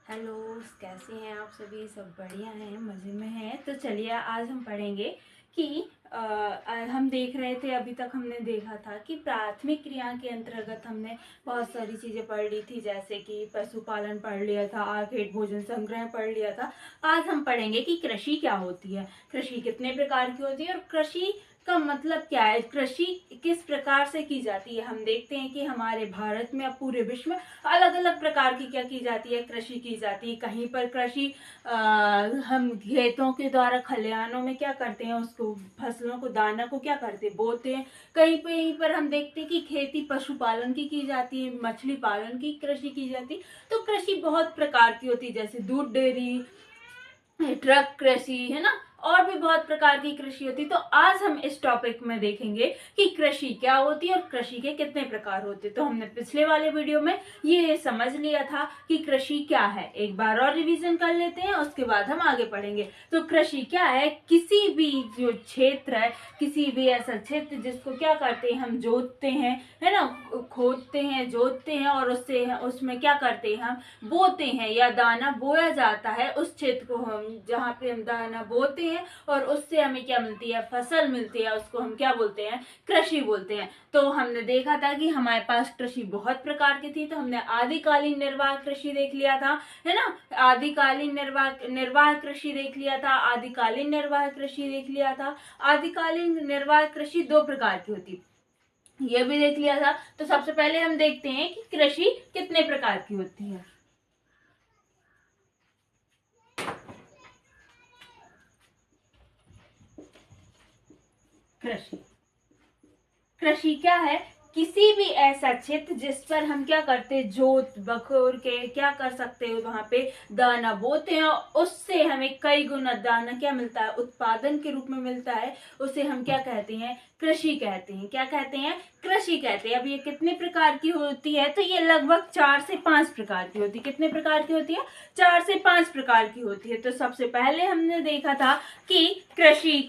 Hello. कैसे हैं आप सभी? सब बढ़िया हैं, मज़े में हैं। तो चलिए आज हम पढ़ेंगे कि हम देख रहे थे, अभी तक हमने देखा था कि प्राथमिक क्रिया के अंतर्गत हमने बहुत सारी चीज़ें पढ़ ली थी, जैसे कि पशुपालन पढ़ लिया था, आर्केड भोजन संग्रह पढ़ लिया था। आज हम पढ़ेंगे कि कृषि क्या होती है, कृषि कितने प्रकार की होती है और कृषि का मतलब क्या है, कृषि किस प्रकार से की जाती है। हम देखते हैं कि हमारे भारत में, अब पूरे विश्व में अलग अलग प्रकार की क्या की जाती है, कृषि की जाती है। कहीं पर कृषि हम खेतों के द्वारा खलिहानों में क्या करते हैं, उसको फसलों को, दाना को क्या करते हैं, बोते हैं। कहीं पर हम देखते हैं कि खेती पशुपालन की जाती है, मछली पालन की कृषि की जाती है। तो कृषि बहुत प्रकार की होती है, जैसे दूध डेयरी, ट्रक कृषि, है ना, और भी बहुत प्रकार की कृषि होती है। तो आज हम इस टॉपिक में देखेंगे कि कृषि क्या होती है और कृषि के कितने प्रकार होते हैं। तो हमने पिछले वाले वीडियो में ये समझ लिया था कि कृषि क्या है। एक बार और रिवीजन कर लेते हैं, उसके बाद हम आगे पढ़ेंगे। तो कृषि क्या है? किसी भी जो क्षेत्र है, किसी भी ऐसा क्षेत्र जिसको क्या करते हैं, हम जोतते हैं, है ना, खोदते हैं, जोतते हैं और उससे उसमें क्या करते हैं, हम बोते हैं या दाना बोया जाता है। उस क्षेत्र को हम, जहाँ पे हम दाना बोते हैं और उससे हमें क्या मिलती है, फसल मिलती है, उसको हम क्या बोलते हैं, कृषि बोलते हैं। तो हमने देखा था कि हमारे पास कृषि बहुत प्रकार की थी। तो हमने आदिकालीन निर्वाह कृषि देख लिया था, है ना, आदिकालीन निर्वाह कृषि देख लिया था, आदिकालीन निर्वाह कृषि देख लिया था। आदिकालीन निर्वाह कृषि दो प्रकार की होती, ये भी देख लिया था। तो सबसे पहले हम देखते हैं कि कृषि कितने प्रकार की होती है। कृषि, कृषि क्या है? किसी भी ऐसा क्षेत्र जिस पर हम क्या करते हैं, जोत बखोर के क्या कर सकते हो, वहां पे दाना बोते हैं, उससे हमें कई गुना दाना क्या मिलता है, उत्पादन के रूप में मिलता है। उसे हम क्या कहते हैं, कृषि कहते हैं। क्या कहते हैं? कृषि कहते हैं। अब ये कितने प्रकार की होती है? तो ये लगभग 4 से 5 प्रकार की होती है। कितने प्रकार की होती है? 4 से 5 प्रकार की होती है। तो सबसे पहले हमने देखा था कि कृषि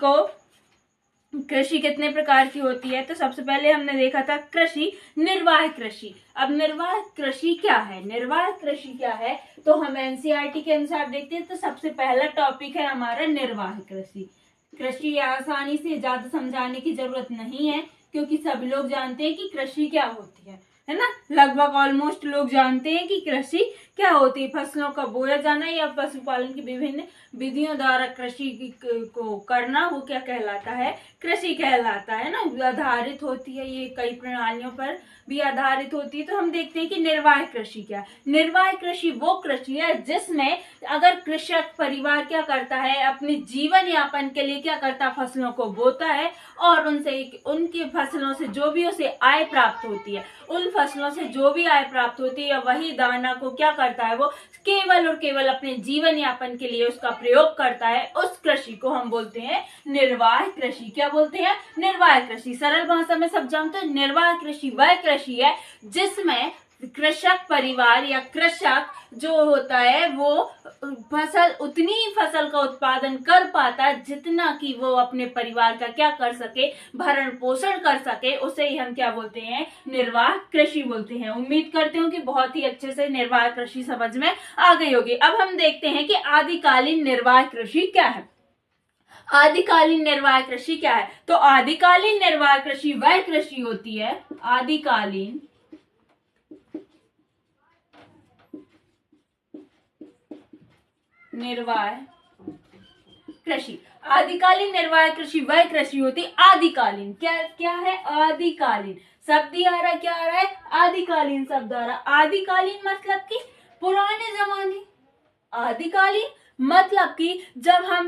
कितने प्रकार की होती है। तो सबसे पहले हमने देखा था कृषि निर्वाह कृषि। अब निर्वाह कृषि क्या है? निर्वाह कृषि क्या है? तो हम एनसीईआरटी के अनुसार देखते हैं। तो सबसे पहला टॉपिक है हमारा निर्वाह कृषि। कृषि आसानी से ज्यादा समझाने की जरूरत नहीं है, क्योंकि सभी लोग जानते हैं कि कृषि क्या होती है ना। लगभग ऑलमोस्ट लोग जानते हैं कि कृषि क्या होती है। फसलों का बोया जाना या पशुपालन की विभिन्न विधियों द्वारा कृषि को करना, वो क्या कहलाता है, कृषि कहलाता है ना। आधारित होती है, ये कई प्रणालियों पर भी आधारित होती है। तो हम देखते हैं कि निर्वाह कृषि क्या है। निर्वाह कृषि वो कृषि है जिसमें अगर कृषक परिवार क्या करता है, अपने जीवन यापन के लिए क्या करता है, फसलों को बोता है और उनसे, उनकी फसलों से जो भी उसे आय प्राप्त होती है, उन फसलों से जो भी आय प्राप्त होती है, वही दाना को क्या करता है, वो केवल और केवल अपने जीवन यापन के लिए उसका प्रयोग करता है। उस कृषि को हम बोलते हैं निर्वाह कृषि। क्या बोलते हैं? निर्वाह कृषि। सरल भाषा में सब जानते हैं, निर्वाह कृषि वह कृषि है जिसमें कृषक परिवार या कृषक जो होता है वो उतनी फसल का उत्पादन कर पाता है जितना कि वो अपने परिवार का क्या कर सके, भरण पोषण कर सके। उसे ही हम क्या बोलते हैं, निर्वाह कृषि बोलते हैं। उम्मीद करते हूँ कि बहुत ही अच्छे से निर्वाह कृषि समझ में आ गई होगी। अब हम देखते हैं कि आदिकालीन निर्वाह कृषि क्या है। आदिकालीन निर्वाह कृषि क्या है? तो आदिकालीन निर्वाह कृषि वह कृषि होती है, आदिकालीन निर्वाह कृषि। आदिकालीन निर्वाह कृषि वह कृषि होती, आदिकालीन क्या क्या है, आदिकालीन शब्द ही आ रहा है, क्या आ रहा है, आदिकालीन शब्द आ रहा। आदिकालीन मतलब कि पुराने जमाने, आदिकालीन मतलब कि जब हम,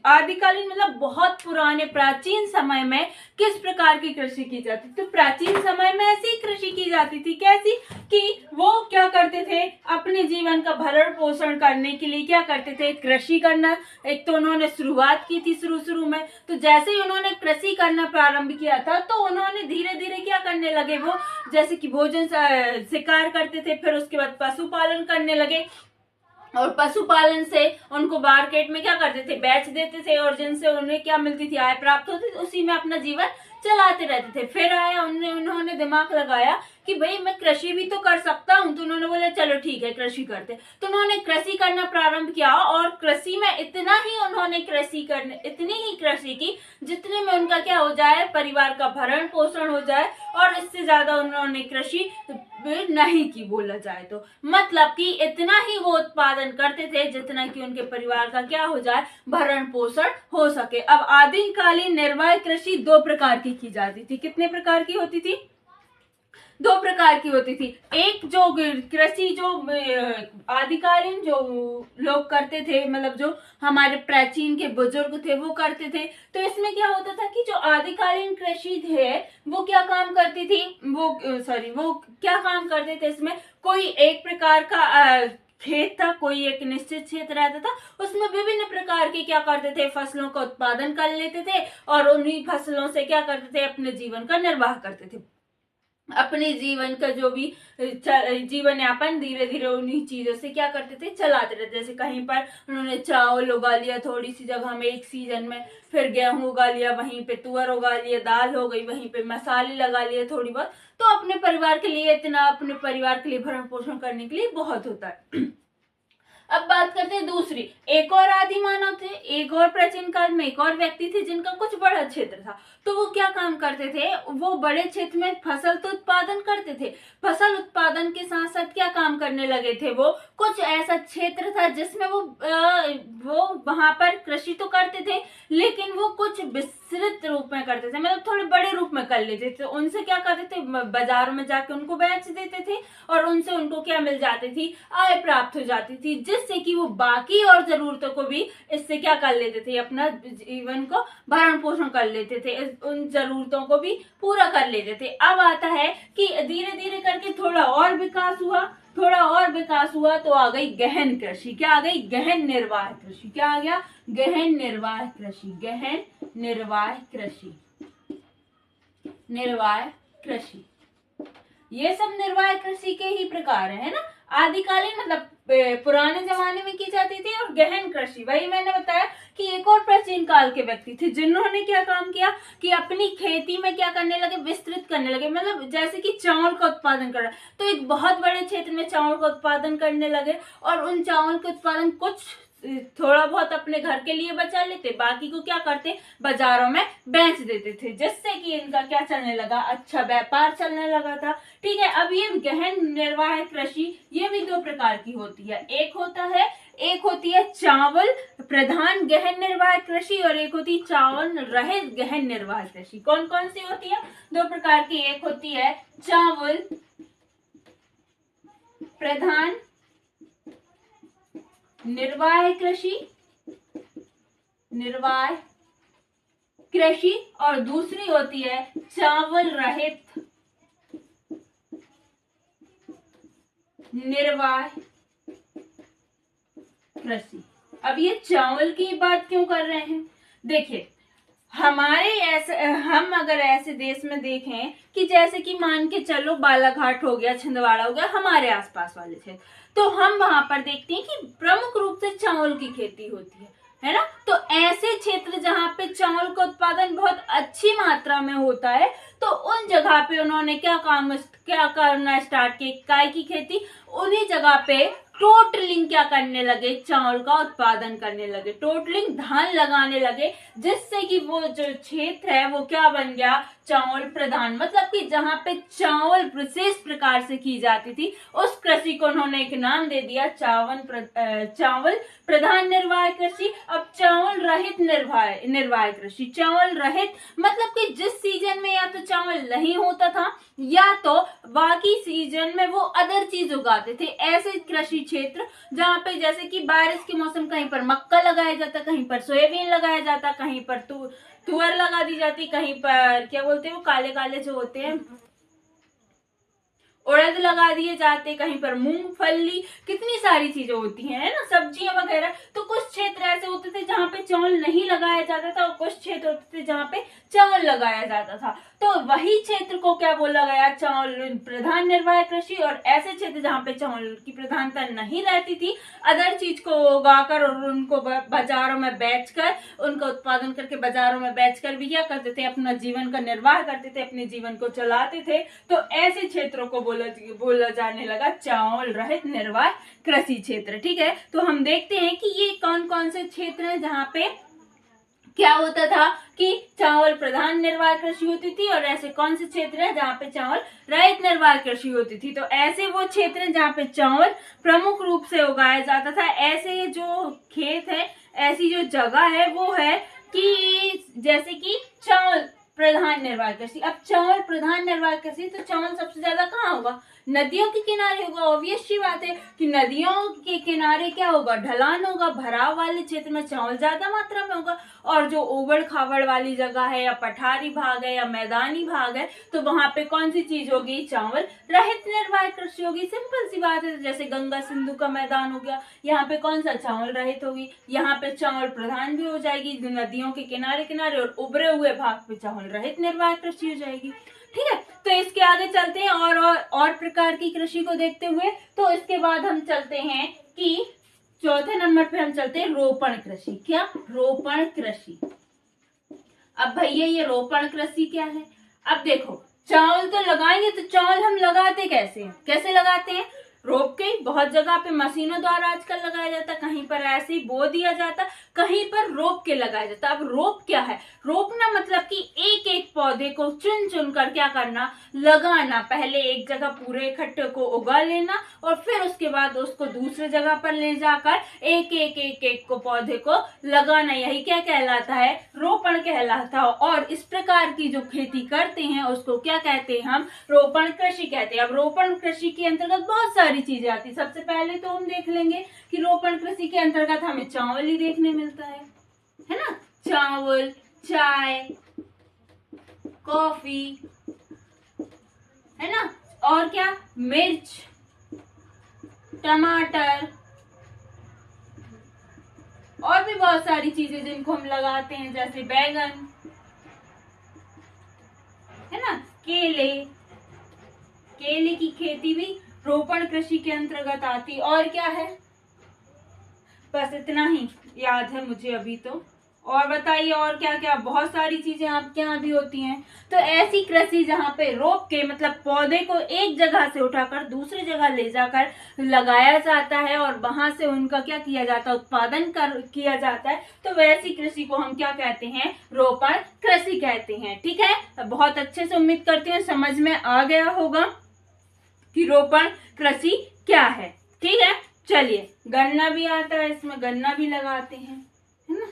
आदिकालीन मतलब बहुत पुराने प्राचीन समय में किस प्रकार की कृषि की जाती थी। तो प्राचीन समय में ऐसी कृषि की जाती थी, कैसी कि वो क्या करते थे, अपने जीवन का भरण पोषण करने के लिए क्या करते थे, कृषि करना। एक तो उन्होंने शुरुआत की थी शुरू में, तो जैसे ही उन्होंने कृषि करना प्रारंभ किया था तो उन्होंने धीरे धीरे क्या करने लगे, वो जैसे कि भोजन शिकार करते थे, फिर उसके बाद पशुपालन करने लगे और पशुपालन से उनको मार्केट में क्या करते थे, बेच देते थे और जिनसे उन्हें क्या मिलती थी, आय प्राप्त होती थी, उसी में अपना जीवन चलाते रहते थे। फिर आया उन्होंने दिमाग लगाया कि भाई मैं कृषि भी तो कर सकता हूँ, तो उन्होंने बोला चलो ठीक है कृषि करते। तो उन्होंने कृषि करना प्रारंभ किया और कृषि में इतनी ही कृषि की जितने में उनका क्या हो जाए, परिवार का भरण पोषण हो जाए, और इससे ज्यादा उन्होंने कृषि नहीं की बोला जाए तो, मतलब कि इतना ही वो उत्पादन करते थे जितना कि उनके परिवार का क्या हो जाए, भरण पोषण हो सके। अब आदिकालीन निर्वाह कृषि दो प्रकार की जाती थी। कितने प्रकार की होती थी? दो प्रकार की होती थी। एक जो कृषि जो आदिकालीन जो लोग करते थे, मतलब जो हमारे प्राचीन के बुजुर्ग थे वो करते थे, तो इसमें क्या होता था कि जो आदिकालीन कृषि थे वो क्या काम करती थी, वो क्या काम करते थे, इसमें कोई एक प्रकार का खेत था, कोई एक निश्चित क्षेत्र रहता था, उसमें विभिन्न प्रकार के क्या करते थे, फसलों का उत्पादन कर लेते थे और उन्हीं फसलों से क्या करते थे, अपने जीवन का निर्वाह करते थे। अपने जीवन का जो भी जीवन यापन धीरे धीरे उन्हीं चीजों से क्या करते थे, चलाते रहते। जैसे कहीं पर उन्होंने चावल उगा लिया थोड़ी सी जगह में एक सीजन में, फिर गेहूं उगा लिया, वहीं पे तुअर उगा लिया, दाल हो गई, वहीं पे मसाले लगा लिए थोड़ी बहुत, तो अपने परिवार के लिए इतना, अपने परिवार के लिए भरण पोषण करने के लिए बहुत होता है। अब बात करते हैं दूसरी, एक और आदि मानव थे, एक और प्राचीन काल में एक और व्यक्ति थे जिनका कुछ बड़ा क्षेत्र था। तो वो क्या काम करते थे, वो बड़े क्षेत्र में फसल तो उत्पादन करते थे, फसल उत्पादन के साथ साथ क्या काम करने लगे थे, वो कुछ ऐसा क्षेत्र था जिसमें वो वहां पर कृषि तो करते थे लेकिन वो कुछ विस्तृत रूप में करते थे, मतलब थोड़े बड़े रूप में कर लेते थे। उनसे क्या करते थे, बाजार में जाके उनको बेच देते थे और उनसे उनको क्या मिल जाती थी, आय प्राप्त हो जाती थी, जिससे कि वो बाकी और जरूरतों को भी इससे क्या कर लेते थे, अपना जीवन को भरण पोषण कर लेते थे, उन जरूरतों को भी पूरा कर लेते थे। अब आता है कि धीरे धीरे करके थोड़ा और विकास हुआ तो आ गई गहन कृषि। क्या आ गई? गहन निर्वाह कृषि। क्या आ गया? गहन निर्वाह कृषि। गहन निर्वाह कृषि, निर्वाह कृषि, ये सब निर्वाह कृषि के ही प्रकार है ना। आदिकालीन मतलब पुराने जमाने में की जाती थी, और गहन कृषि वही मैंने बताया कि एक और प्राचीन काल के व्यक्ति थे जिन्होंने क्या काम किया कि अपनी खेती में क्या करने लगे, विस्तृत करने लगे। मतलब जैसे कि चावल का उत्पादन कर रहा है तो एक बहुत बड़े क्षेत्र में चावल का उत्पादन करने लगे, और उन चावल के उत्पादन कुछ थोड़ा बहुत अपने घर के लिए बचा लेते, बाकी को क्या करते, बाजारों में बेच देते थे, जिससे कि इनका क्या चलने लगा, अच्छा व्यापार चलने लगा था। ठीक है। अब ये गहन निर्वाह कृषि ये भी दो प्रकार की होती है। एक होती है चावल प्रधान गहन निर्वाह कृषि, और एक होती है चावल रहित गहन निर्वाह कृषि। कौन कौन सी होती है? दो प्रकार की। एक होती है चावल प्रधान निर्वाह कृषि, और दूसरी होती है चावल रहित निर्वाह कृषि। अब ये चावल की बात क्यों कर रहे हैं? देखिए, हम अगर ऐसे देश में देखें कि जैसे कि मान के चलो बालाघाट हो गया, छिंदवाड़ा हो गया, हमारे आसपास वाले थे, तो हम वहां पर देखते हैं कि प्रमुख रूप से चावल की खेती होती है ना। तो ऐसे क्षेत्र जहाँ पे चावल का उत्पादन बहुत अच्छी मात्रा में होता है, तो उन जगह पे उन्होंने क्या करना स्टार्ट किया, काय की खेती। उन्हीं जगह पे टोटलिंग क्या करने लगे, चावल का उत्पादन करने लगे, टोटलिंग धान लगाने लगे, जिससे कि वो जो क्षेत्र है वो क्या बन गया, चावल प्रधान। मतलब कि जहाँ पे चावल विशेष प्रकार से की जाती थी उस कृषि को उन्होंने एक नाम दे दिया, चावल प्रधान निर्वाह कृषि। अब चावल रहित निर्वाह कृषि, चावल रहित मतलब कि जिस सीजन में या तो चावल नहीं होता था या तो बाकी सीजन में वो अदर चीज उगाते थे, ऐसे कृषि क्षेत्र जहाँ पे जैसे कि बारिश के मौसम कहीं पर मक्का लगाया जाता, कहीं पर सोयाबीन लगाया जाता, कहीं पर तुअर लगा दी जाती, कहीं पर क्या बोलते हैं वो काले काले जो होते हैं उड़द उड़द लगा दिए जाते, कहीं पर मूंगफली, कितनी सारी चीजें होती हैं ना, सब्जियां वगैरह। तो कुछ क्षेत्र ऐसे होते थे जहाँ पे चावल नहीं लगाया जाता था और कुछ क्षेत्र होते थे जहाँ पे चावल लगाया जाता था। तो वही क्षेत्र को क्या बोला गया, चावल प्रधान निर्वाह कृषि। और ऐसे क्षेत्र जहाँ पे चावल की प्रधानता नहीं रहती थी, अदर चीज को उगाकर और उनको बाजारों में बेचकर, उनका उत्पादन करके बाजारों में बेचकर भी क्या करते थे, अपना जीवन का निर्वाह करते थे, अपने जीवन को चलाते थे। तो ऐसे क्षेत्रों को बोला जाने लगा चावल रहित निर्वाह कृषि क्षेत्र। ठीक है, तो हम देखते हैं कि ये कौन कौन से क्षेत्र हैं जहाँ पे क्या होता था कि चावल प्रधान निर्वाह कृषि होती थी, और ऐसे कौन से क्षेत्र है जहाँ पे चावल रहित निर्वाह कृषि होती थी। तो ऐसे वो क्षेत्र हैं जहाँ पे चावल प्रमुख रूप से उगाया जाता था। ऐसे जो खेत है, ऐसी जो जगह है वो है कि जैसे कि चावल प्रधान निर्वाह कृषि। अब चावल प्रधान निर्वाह कृषि, तो चावल सबसे ज्यादा कहाँ होगा, नदियों के किनारे होगा। ऑब्वियस सी बात है कि नदियों के किनारे क्या होगा, ढलान होगा, भराव वाले क्षेत्र में चावल ज्यादा मात्रा में होगा। और जो उबड़ खाबड़ वाली जगह है या पठारी भाग है या मैदानी भाग है, तो वहां पे कौन सी चीज होगी, चावल रहित निर्वाह कृषि होगी। सिंपल सी बात है, जैसे गंगा सिंधु का मैदान हो गया, यहाँ पे कौन सा, चावल रहित होगी। यहाँ पे चावल प्रधान भी हो जाएगी नदियों के किनारे किनारे, और उभरे हुए भाग पे चावल रहित निर्वाह कृषि हो जाएगी। ठीक है, तो इसके आगे चलते हैं और प्रकार की कृषि को देखते हुए। तो इसके बाद हम चलते हैं कि चौथे नंबर पे हम चलते हैं रोपण कृषि। क्या, रोपण कृषि। अब भैया ये रोपण कृषि क्या है। अब देखो, चावल तो लगाएंगे, तो चावल हम लगाते कैसे हैं, कैसे लगाते हैं, रोप के। बहुत जगह पे मशीनों द्वारा आजकल लगाया जाता, कहीं पर ऐसे ही बो दिया जाता, कहीं पर रोप के लगाया जाता। अब रोप क्या है, रोपना मतलब कि एक एक पौधे को चुन चुन कर क्या करना, लगाना। पहले एक जगह पूरे इकट्ठे को उगा लेना और फिर उसके बाद उसको दूसरे जगह पर ले जाकर एक को पौधे को लगाना, यही क्या कहलाता है, रोपण कहलाता है। और इस प्रकार की जो खेती करते हैं उसको क्या कहते हैं, हम रोपण कृषि कहते हैं। अब रोपण कृषि के अंतर्गत बहुत सारी चीजें आती। सबसे पहले तो हम देख लेंगे कि रोपण कृषि के अंतर्गत हमें चावल ही देखने मिलता है ना, चावल, चाय, कॉफी, है ना, और क्या, मिर्च, टमाटर, और भी बहुत सारी चीजें जिनको हम लगाते हैं, जैसे बैगन, है ना, केले। केले की खेती भी रोपण कृषि के अंतर्गत आती। और क्या है, बस इतना ही याद है मुझे अभी तो। और बताइए और क्या क्या, बहुत सारी चीजें आपके यहाँ भी होती हैं। तो ऐसी कृषि जहाँ पे रोप के मतलब पौधे को एक जगह से उठाकर दूसरी जगह ले जाकर लगाया जाता है और वहां से उनका क्या किया जाता है, उत्पादन किया जाता है। तो वैसी कृषि को हम क्या कहते हैं, रोपण कृषि कहते हैं। ठीक है, बहुत अच्छे से उम्मीद करती हूँ समझ में आ गया होगा कि रोपण कृषि क्या है। ठीक है, चलिए, गन्ना भी आता है, इसमें गन्ना भी लगाते हैं, है ना।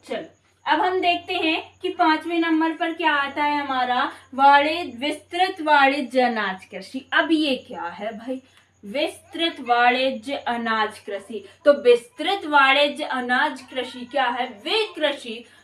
चलो, अब हम देखते हैं कि 5वें नंबर पर क्या आता है हमारा, विस्तृत वाणिज्य अनाज कृषि। अब ये क्या है भाई, विस्तृत वाणिज्य अनाज कृषि। तो विस्तृत वाणिज्य अनाज कृषि क्या है,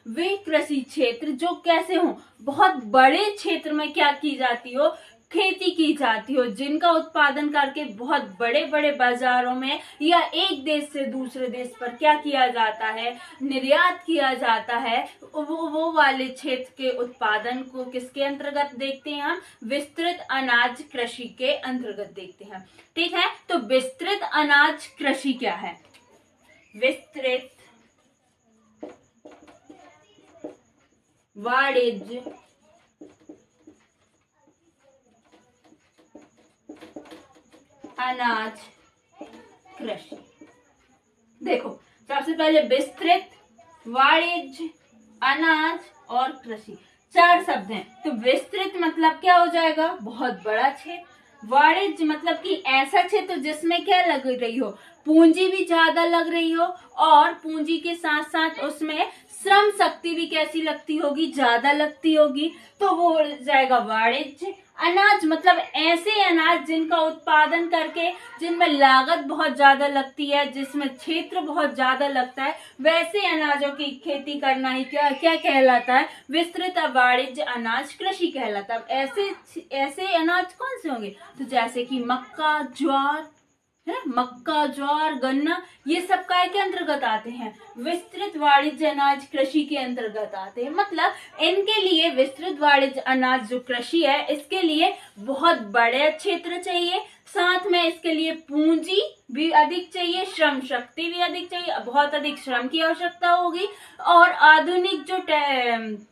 वे कृषि क्षेत्र जो कैसे हो, बहुत बड़े क्षेत्र में क्या की जाती हो, खेती की जाती हो, जिनका उत्पादन करके बहुत बड़े बड़े बाजारों में या एक देश से दूसरे देश पर क्या किया जाता है, निर्यात किया जाता है। वो वाले क्षेत्र के उत्पादन को किसके अंतर्गत देखते हैं हम, विस्तृत अनाज कृषि के अंतर्गत देखते हैं। ठीक है, तो विस्तृत अनाज कृषि क्या है, विस्तृत वाणिज्य अनाज कृषि। देखो, सबसे पहले विस्तृत, वाणिज्य, अनाज और कृषि, 4 शब्द हैं। तो विस्तृत मतलब क्या हो जाएगा, बहुत बड़ा क्षेत्र। वाणिज्य मतलब कि ऐसा क्षेत्र जिसमें क्या लग रही हो, पूंजी भी ज्यादा लग रही हो और पूंजी के साथ साथ उसमें श्रम शक्ति भी कैसी लगती होगी, ज्यादा लगती होगी, तो वो हो जाएगा वाणिज्य। अनाज मतलब ऐसे अनाज जिनका उत्पादन करके, जिनमें लागत बहुत ज्यादा लगती है, जिसमें क्षेत्र बहुत ज्यादा लगता है, वैसे अनाजों की खेती करना ही क्या क्या कहलाता है, विस्तृत वाणिज्य अनाज कृषि कहलाता है। ऐसे ऐसे अनाज कौन से होंगे, तो जैसे कि मक्का, ज्वार है, मक्का, ज्वार, गन्ना, ये सब काय के अंतर्गत आते हैं, विस्तृत वाणिज्य अनाज कृषि के अंतर्गत आते हैं। मतलब इनके लिए विस्तृत वाणिज्य अनाज जो कृषि है, इसके लिए बहुत बड़े क्षेत्र चाहिए, साथ में इसके लिए पूंजी भी अधिक चाहिए, श्रम शक्ति भी अधिक चाहिए, बहुत अधिक श्रम की आवश्यकता होगी, और आधुनिक जो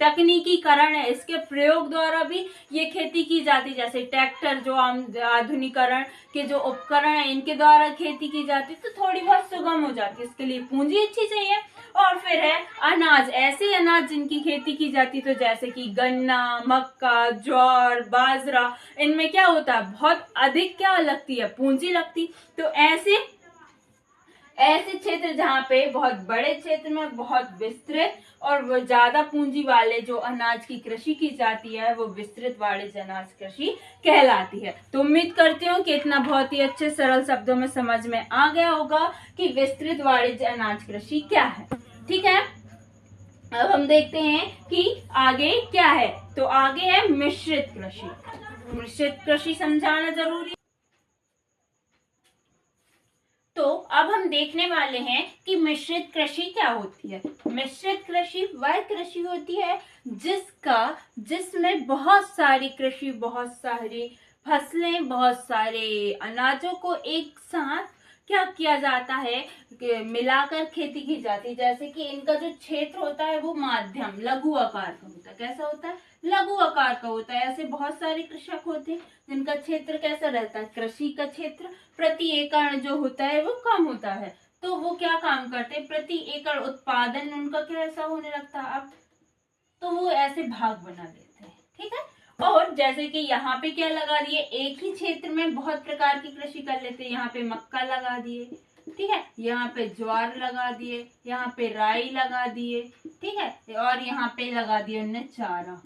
तकनीकीकरण है, इसके प्रयोग द्वारा भी ये खेती की जाती है। जैसे ट्रैक्टर, जो आधुनिकीकरण के जो उपकरण है, इनके द्वारा खेती की जाती है, तो थोड़ी बहुत सुगम हो जाती है। इसके लिए पूंजी अच्छी चाहिए। और फिर है अनाज, ऐसे अनाज जिनकी खेती की जाती है, तो जैसे कि गन्ना, मक्का, ज्वार, बाजरा, इनमें क्या होता है, बहुत अधिक क्या लगती है, पूंजी लगती। तो ऐसे क्षेत्र जहाँ पे बहुत बड़े क्षेत्र में बहुत विस्तृत और वो ज्यादा पूंजी वाले जो अनाज की कृषि की जाती है, वो विस्तृत वाणिज्य अनाज कृषि कहलाती है। तो उम्मीद करती हूँ कि इतना बहुत ही अच्छे सरल शब्दों में समझ में आ गया होगा कि विस्तृत वाणिज्य अनाज कृषि क्या है। ठीक है, अब हम देखते हैं कि आगे क्या है। तो आगे है मिश्रित कृषि। मिश्रित कृषि समझाना जरूरी। तो अब हम देखने वाले हैं कि मिश्रित कृषि क्या होती है। मिश्रित कृषि वह कृषि होती है जिसमें बहुत सारी कृषि, बहुत सारी फसलें, बहुत सारे अनाजों को एक साथ क्या किया जाता है, मिलाकर खेती की जाती है। जैसे कि इनका जो क्षेत्र होता है वो माध्यम, लघु आकार का होता है। कैसा होता है, लघु आकार का होता है। ऐसे बहुत सारे कृषक होते हैं जिनका क्षेत्र कैसा रहता है, कृषि का क्षेत्र प्रति एकड़ जो होता है वो कम होता है। तो वो क्या काम करते हैं, प्रति एकड़ उत्पादन उनका कैसा होने लगता है अब, तो वो ऐसे भाग बना देते हैं। ठीक है, और जैसे कि यहाँ पे क्या लगा दिए, एक ही क्षेत्र में बहुत प्रकार की कृषि कर लेते हैं। यहाँ पे मक्का लगा दिए, ठीक है, यहाँ पे ज्वार लगा दिए, यहाँ पे राई लगा दिए, ठीक है, और यहाँ पे लगा दिया उन्होंने चारा।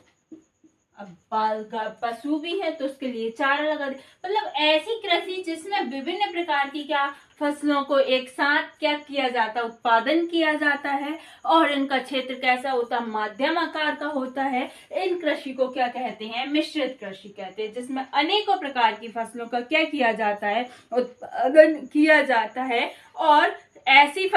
अब पशु भी है तो उसके लिए चारा लगा दे। मतलब ऐसी कृषि जिसमें विभिन्न प्रकार की क्या फसलों को एक साथ क्या किया जाता है, उत्पादन किया जाता है, और इनका क्षेत्र कैसा होता है, मध्यम आकार का होता है। इन कृषि को क्या कहते हैं, मिश्रित कृषि कहते हैं, जिसमें अनेकों प्रकार की फसलों का क्या किया जाता है, उत्पादन किया जाता है। और ऐसी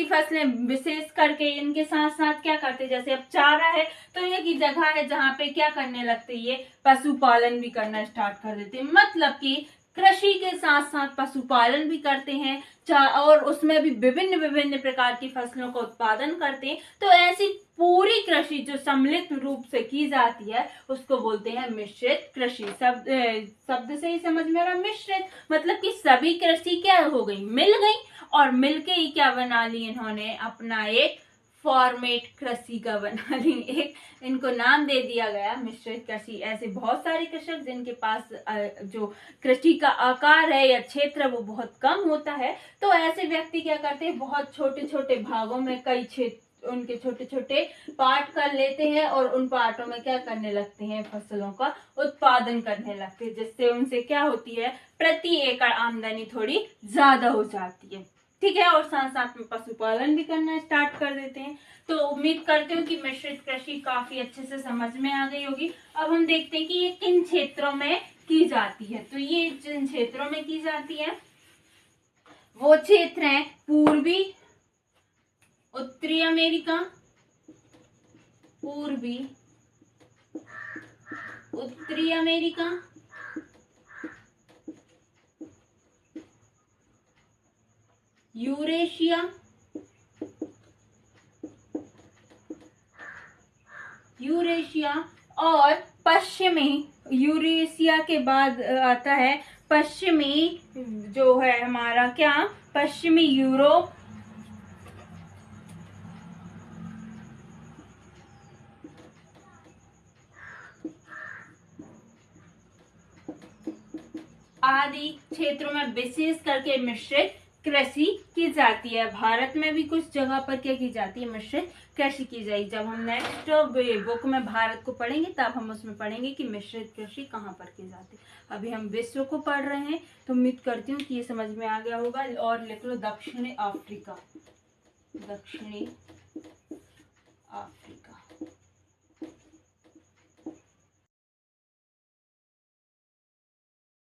फसलें विशेष करके इनके साथ साथ क्या करते हैं, जैसे अब चारा है तो ये की जगह है जहाँ पे क्या करने लगते हैं, ये पशुपालन भी करना स्टार्ट कर देते हैं। मतलब कि कृषि के साथ साथ पशुपालन भी करते हैं, और उसमें भी विभिन्न विभिन्न प्रकार की फसलों का उत्पादन करते हैं। तो ऐसी पूरी कृषि जो सम्मिलित रूप से की जाती है उसको बोलते हैं मिश्रित कृषि। शब्द से ही समझ में आ रहा, मिश्रित मतलब कि सभी कृषि क्या हो गई, मिल गई, और मिलके ही क्या बना ली, इन्होंने अपना एक फॉर्मेट कृषि का बना ली, एक इनको नाम दे दिया गया मिश्रित कृषि। ऐसे बहुत सारे कृषक जिनके पास जो कृषि का आकार है या क्षेत्र वो बहुत कम होता है, तो ऐसे व्यक्ति क्या करते हैं, बहुत छोटे छोटे भागों में कई क्षेत्र, उनके छोटे छोटे पार्ट कर लेते हैं, और उन पार्टों में क्या करने लगते हैं, फसलों का उत्पादन करने लगते हैं, जिससे उनसे क्या होती है, प्रति एकड़ आमदनी थोड़ी ज्यादा हो जाती है। ठीक है, और साथ साथ में पशुपालन भी करना स्टार्ट कर देते हैं। तो उम्मीद करते हूँ कि मिश्रित कृषि काफी अच्छे से समझ में आ गई होगी। अब हम देखते हैं कि ये किन क्षेत्रों में की जाती है। तो ये जिन क्षेत्रों में की जाती है वो क्षेत्र है पूर्वी उत्तरी अमेरिका, पूर्वी उत्तरी अमेरिका, यूरेशिया, और पश्चिमी यूरेशिया के बाद आता है पश्चिमी, जो है हमारा क्या, पश्चिमी यूरोप, आदि क्षेत्रों में विशेष करके मिश्रित कृषि की जाती है। भारत में भी कुछ जगह पर क्या की जाती है, मिश्रित कृषि की जाएगी। जब हम नेक्स्ट बुक में भारत को पढ़ेंगे तब हम उसमें पढ़ेंगे कि मिश्रित कृषि कहाँ पर की जाती है। अभी हम विश्व को पढ़ रहे हैं, तो उम्मीद करती हूँ कि ये समझ में आ गया होगा। और लिख लो दक्षिणी अफ्रीका, दक्षिणी अफ्रीका।